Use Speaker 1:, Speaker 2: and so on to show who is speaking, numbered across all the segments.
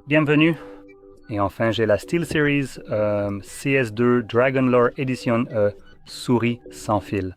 Speaker 1: Bienvenue. Et enfin, j'ai la SteelSeries CS2 Dragonlore Edition souris sans fil.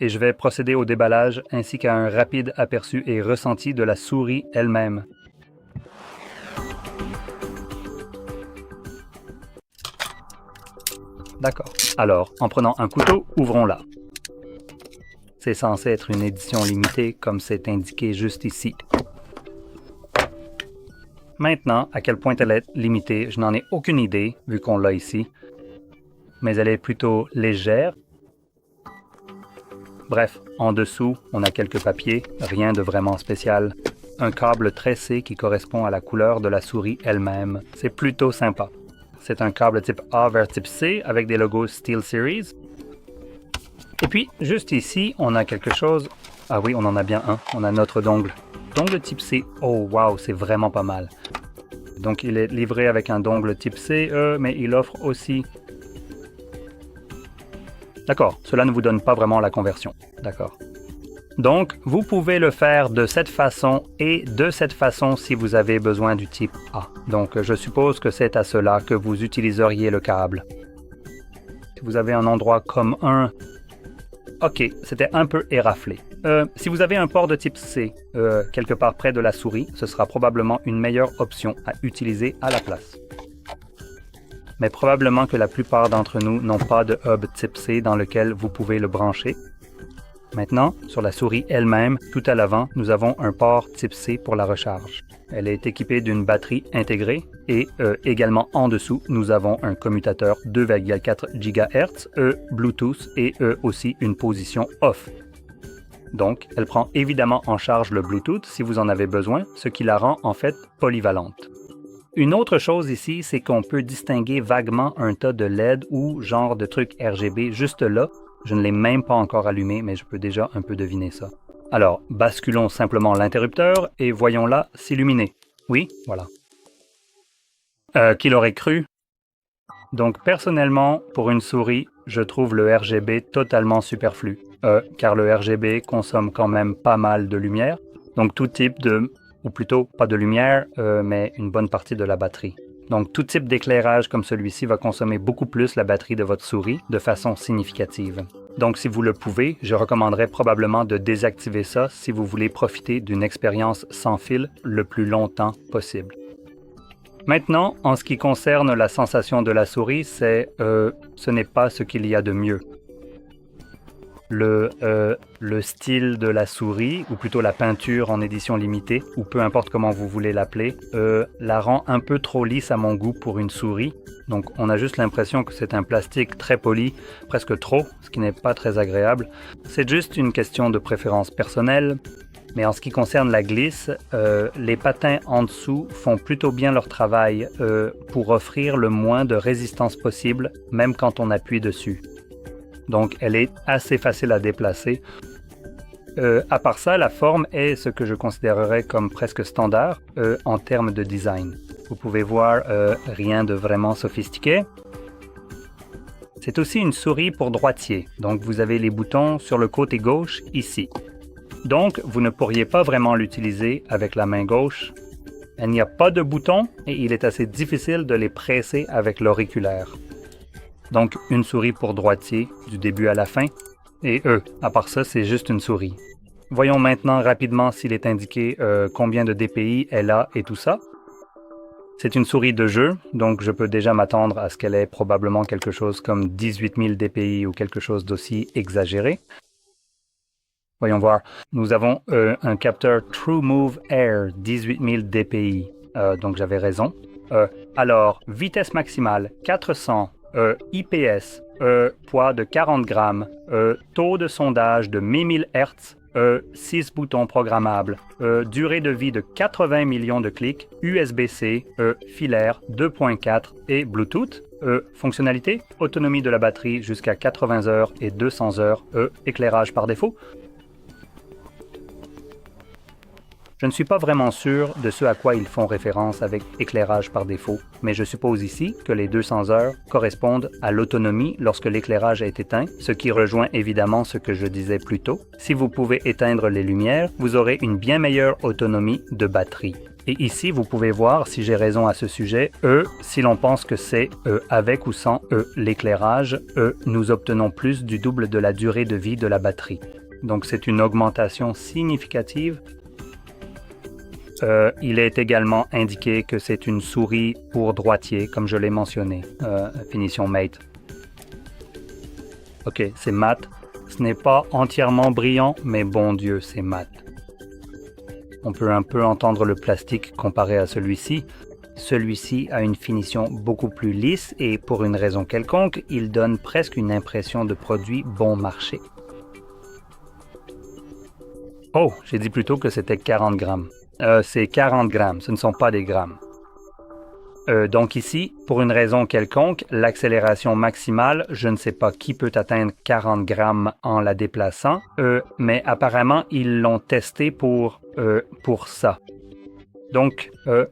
Speaker 1: Et je vais procéder au déballage ainsi qu'à un rapide aperçu et ressenti de la souris elle-même. D'accord. Alors, en prenant un couteau, ouvrons-la. C'est censé être une édition limitée, comme c'est indiqué juste ici. Maintenant, à quel point elle est limitée, je n'en ai aucune idée, vu qu'on l'a ici. Mais elle est plutôt légère. Bref, en dessous, on a quelques papiers, rien de vraiment spécial. Un câble tressé qui correspond à la couleur de la souris elle-même. C'est plutôt sympa. C'est un câble type A vers type C avec des logos SteelSeries. Et puis, juste ici, on a quelque chose. Ah oui, on en a bien un. On a notre dongle. Dongle type C. Oh, wow, c'est vraiment pas mal. Donc, il est livré avec un dongle type C, mais il offre aussi... D'accord, cela ne vous donne pas vraiment la conversion. D'accord. Donc, vous pouvez le faire de cette façon et de cette façon si vous avez besoin du type A. Donc, je suppose que c'est à cela que vous utiliseriez le câble. Si vous avez un endroit comme un... Ok, c'était un peu éraflé. Si vous avez un port de type C quelque part près de la souris, ce sera probablement une meilleure option à utiliser à la place. Mais probablement que la plupart d'entre nous n'ont pas de hub type C dans lequel vous pouvez le brancher. Maintenant, sur la souris elle-même, tout à l'avant, nous avons un port type C pour la recharge. Elle est équipée d'une batterie intégrée et également en dessous, nous avons un commutateur 2,4 GHz, Bluetooth et aussi une position off. Donc, elle prend évidemment en charge le Bluetooth si vous en avez besoin, ce qui la rend en fait polyvalente. Une autre chose ici, c'est qu'on peut distinguer vaguement un tas de LED ou genre de trucs RGB juste là. Je ne l'ai même pas encore allumé, mais je peux déjà un peu deviner ça. Alors, basculons simplement l'interrupteur et voyons-la s'illuminer. Oui, voilà. Qui l'aurait cru? Donc, personnellement, pour une souris, je trouve le RGB totalement superflu, car le RGB consomme quand même pas mal de lumière. Donc, tout type de... ou plutôt pas de lumière, mais une bonne partie de la batterie. Donc tout type d'éclairage comme celui-ci va consommer beaucoup plus la batterie de votre souris de façon significative. Donc si vous le pouvez, je recommanderais probablement de désactiver ça si vous voulez profiter d'une expérience sans fil le plus longtemps possible. Maintenant, en ce qui concerne la sensation de la souris, ce n'est pas ce qu'il y a de mieux. Le style de la souris, ou plutôt la peinture en édition limitée, ou peu importe comment vous voulez l'appeler, la rend un peu trop lisse à mon goût pour une souris. Donc on a juste l'impression que c'est un plastique très poli, presque trop, ce qui n'est pas très agréable. C'est juste une question de préférence personnelle. Mais en ce qui concerne la glisse, les patins en dessous font plutôt bien leur travail pour offrir le moins de résistance possible, même quand on appuie dessus. Donc, elle est assez facile à déplacer. À part ça, la forme est ce que je considérerais comme presque standard en termes de design. Vous pouvez voir rien de vraiment sophistiqué. C'est aussi une souris pour droitier. Donc, vous avez les boutons sur le côté gauche ici. Donc, vous ne pourriez pas vraiment l'utiliser avec la main gauche. Il n'y a pas de boutons et il est assez difficile de les presser avec l'auriculaire. Donc, une souris pour droitier, du début à la fin. Et à part ça, c'est juste une souris. Voyons maintenant rapidement s'il est indiqué combien de DPI elle a et tout ça. C'est une souris de jeu, donc je peux déjà m'attendre à ce qu'elle ait probablement quelque chose comme 18 000 DPI ou quelque chose d'aussi exagéré. Voyons voir. Nous avons un capteur TrueMove Air, 18 000 DPI. Donc j'avais raison. Alors, vitesse maximale, 400. IPS, poids de 40 grammes, taux de sondage de 1000 Hz, 6 boutons programmables, durée de vie de 80 millions de clics, USB-C, filaire 2.4 et Bluetooth. Fonctionnalité, autonomie de la batterie jusqu'à 80 heures et 200 heures, éclairage par défaut. Je ne suis pas vraiment sûr de ce à quoi ils font référence avec éclairage par défaut, mais je suppose ici que les 200 heures correspondent à l'autonomie lorsque l'éclairage est éteint, ce qui rejoint évidemment ce que je disais plus tôt. Si vous pouvez éteindre les lumières, vous aurez une bien meilleure autonomie de batterie. Et ici, vous pouvez voir si j'ai raison à ce sujet. Si l'on pense que c'est avec ou sans l'éclairage, nous obtenons plus du double de la durée de vie de la batterie. Donc c'est une augmentation significative. Il est également indiqué que c'est une souris pour droitier, comme je l'ai mentionné. Finition mate. Ok, c'est mat. Ce n'est pas entièrement brillant, mais bon Dieu, c'est mat. On peut un peu entendre le plastique comparé à celui-ci. Celui-ci a une finition beaucoup plus lisse et pour une raison quelconque, il donne presque une impression de produit bon marché. Oh, j'ai dit plutôt que c'était 40 grammes. C'est 40 grammes, ce ne sont pas des grammes. Donc ici, pour une raison quelconque, l'accélération maximale, je ne sais pas qui peut atteindre 40 grammes en la déplaçant, mais apparemment, ils l'ont testé pour ça. Donc,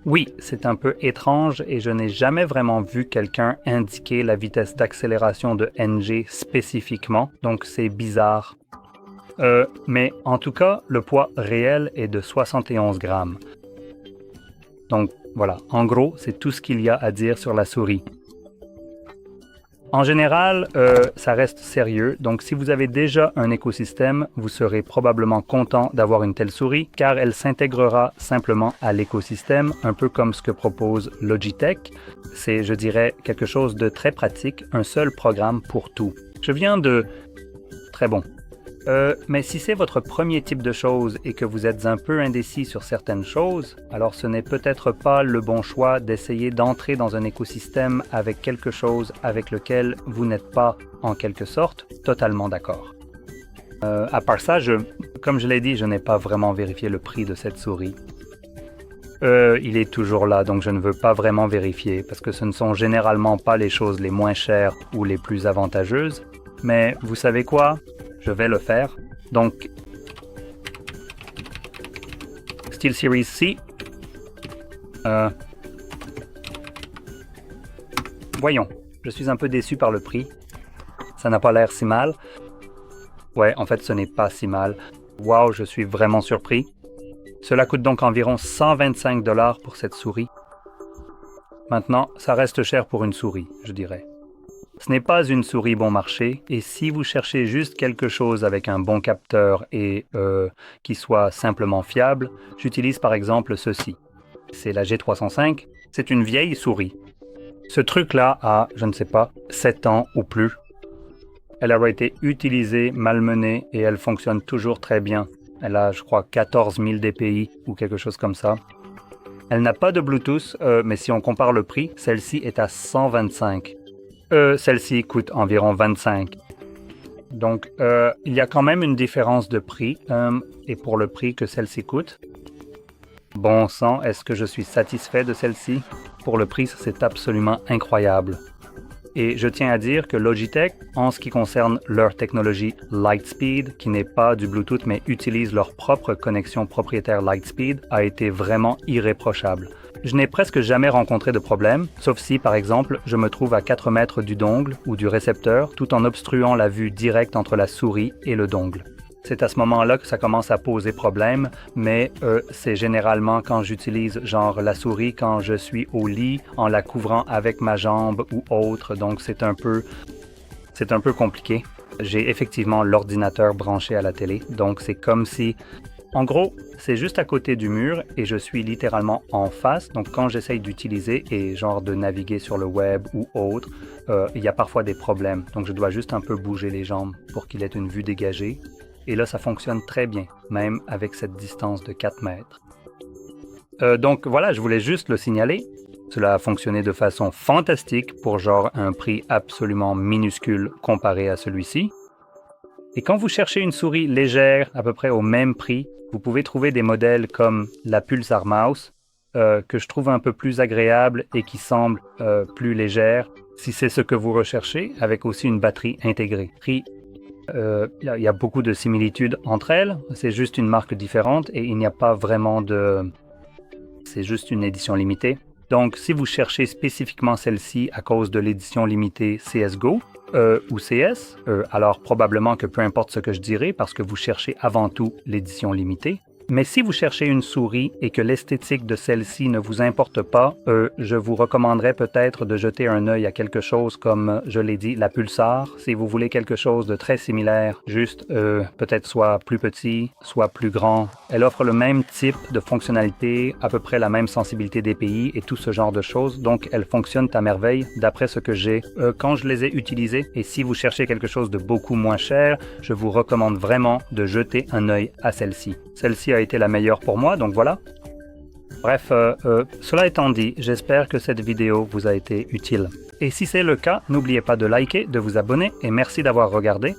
Speaker 1: oui, c'est un peu étrange et je n'ai jamais vraiment vu quelqu'un indiquer la vitesse d'accélération de NG spécifiquement, donc c'est bizarre. Mais en tout cas, le poids réel est de 71 grammes. Donc voilà, en gros, c'est tout ce qu'il y a à dire sur la souris. En général, ça reste sérieux, donc si vous avez déjà un écosystème, vous serez probablement content d'avoir une telle souris, car elle s'intégrera simplement à l'écosystème, un peu comme ce que propose Logitech. C'est, je dirais, quelque chose de très pratique, un seul programme pour tout. Je viens de... Très bon. Mais si c'est votre premier type de choses et que vous êtes un peu indécis sur certaines choses, alors ce n'est peut-être pas le bon choix d'essayer d'entrer dans un écosystème avec quelque chose avec lequel vous n'êtes pas, en quelque sorte, totalement d'accord. À part ça, comme je l'ai dit, je n'ai pas vraiment vérifié le prix de cette souris. Il est toujours là, donc je ne veux pas vraiment vérifier, parce que ce ne sont généralement pas les choses les moins chères ou les plus avantageuses. Mais vous savez quoi? Je vais le faire. Donc, SteelSeries C. Voyons, je suis un peu déçu par le prix. Ça n'a pas l'air si mal. Ouais, en fait, ce n'est pas si mal. Waouh, je suis vraiment surpris. Cela coûte donc environ 125 $ pour cette souris. Maintenant, ça reste cher pour une souris, je dirais. Ce n'est pas une souris bon marché, et si vous cherchez juste quelque chose avec un bon capteur et qui soit simplement fiable, j'utilise par exemple ceci. C'est la G305, c'est une vieille souris. Ce truc-là a, je ne sais pas, 7 ans ou plus. Elle a été utilisée, malmenée, et elle fonctionne toujours très bien. Elle a, je crois, 14 000 dpi ou quelque chose comme ça. Elle n'a pas de Bluetooth, mais si on compare le prix, celle-ci est à 125. Celle-ci coûte environ 25. Donc, il y a quand même une différence de prix, et pour le prix que celle-ci coûte. Bon sang, est-ce que je suis satisfait de celle-ci? Pour le prix, c'est absolument incroyable. Et je tiens à dire que Logitech, en ce qui concerne leur technologie Lightspeed, qui n'est pas du Bluetooth mais utilise leur propre connexion propriétaire Lightspeed, a été vraiment irréprochable. Je n'ai presque jamais rencontré de problème, sauf si, par exemple, je me trouve à 4 mètres du dongle ou du récepteur, tout en obstruant la vue directe entre la souris et le dongle. C'est à ce moment-là que ça commence à poser problème, mais c'est généralement quand j'utilise genre la souris quand je suis au lit, en la couvrant avec ma jambe ou autre, donc c'est un peu compliqué. J'ai effectivement l'ordinateur branché à la télé, donc c'est comme si... En gros, c'est juste à côté du mur et je suis littéralement en face, donc quand j'essaye d'utiliser et genre de naviguer sur le web ou autre, il y a parfois des problèmes, donc je dois juste un peu bouger les jambes pour qu'il ait une vue dégagée. Et là, ça fonctionne très bien, même avec cette distance de 4 mètres. Donc voilà, je voulais juste le signaler. Cela a fonctionné de façon fantastique pour genre un prix absolument minuscule comparé à celui-ci. Et quand vous cherchez une souris légère, à peu près au même prix, vous pouvez trouver des modèles comme la Pulsar Mouse, que je trouve un peu plus agréable et qui semble plus légère, si c'est ce que vous recherchez, avec aussi une batterie intégrée. Il y a beaucoup de similitudes entre elles, c'est juste une marque différente et il n'y a pas vraiment de... C'est juste une édition limitée. Donc, si vous cherchez spécifiquement celle-ci à cause de l'édition limitée CSGO ou CS, alors probablement que peu importe ce que je dirai parce que vous cherchez avant tout l'édition limitée. Mais si vous cherchez une souris et que l'esthétique de celle-ci ne vous importe pas, je vous recommanderais peut-être de jeter un œil à quelque chose comme, je l'ai dit, la Pulsar. Si vous voulez quelque chose de très similaire, juste peut-être soit plus petit, soit plus grand. Elle offre le même type de fonctionnalité, à peu près la même sensibilité DPI et tout ce genre de choses. Donc, elles fonctionnent à merveille d'après ce que j'ai quand je les ai utilisées. Et si vous cherchez quelque chose de beaucoup moins cher, je vous recommande vraiment de jeter un œil à celle-ci. Celle-ci a été la meilleure pour moi, donc voilà. Bref, cela étant dit, j'espère que cette vidéo vous a été utile. Et si c'est le cas, n'oubliez pas de liker, de vous abonner et merci d'avoir regardé.